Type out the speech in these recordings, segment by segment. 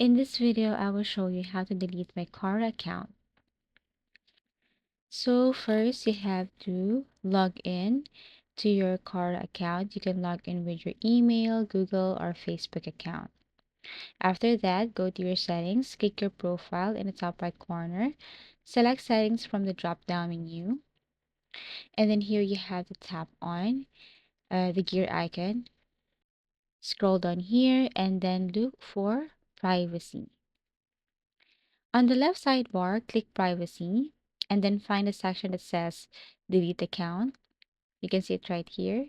In this video, I will show you how to delete my Quora account. So first, you have to log in to your Quora account. You can log in with your email, Google, or Facebook account. After that, go to your settings, click your profile in the top right corner, select settings from the drop-down menu, and then here you have to tap on the gear icon. Scroll down here and then look for privacy. On the left sidebar, click Privacy and then find a section that says Delete Account. You can see it right here.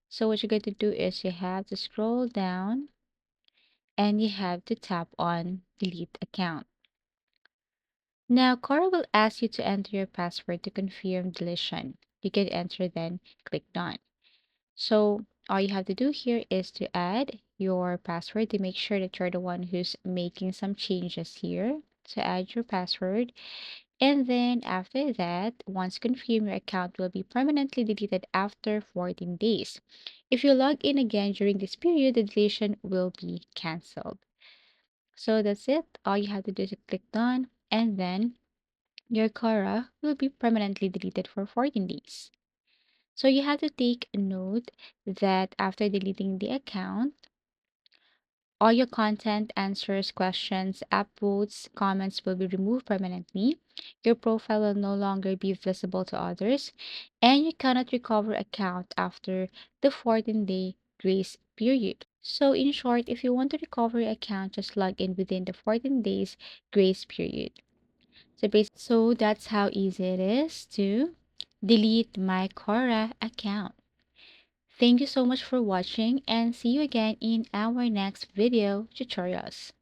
So what you're going to do is you have to scroll down and you have to tap on Delete Account. Now, Quora will ask you to enter your password to confirm deletion. You can enter, then click Done. So all you have to do here is to add your password to make sure that you're the one who's making some changes here. So add your password. And then after that, once confirmed, your account will be permanently deleted after 14 days. If you log in again during this period, the deletion will be cancelled. So that's it. All you have to do is click done, and then your Quora will be permanently deleted for 14 days. So you have to take a note that after deleting the account, all your content, answers, questions, upvotes, comments will be removed permanently. Your profile will no longer be visible to others, and you cannot recover account after the 14-day grace period. So in short, if you want to recover your account, just log in within the 14 days grace period. So that's how easy it is to delete my Quora account. Thank you so much for watching and see you again in our next video tutorials.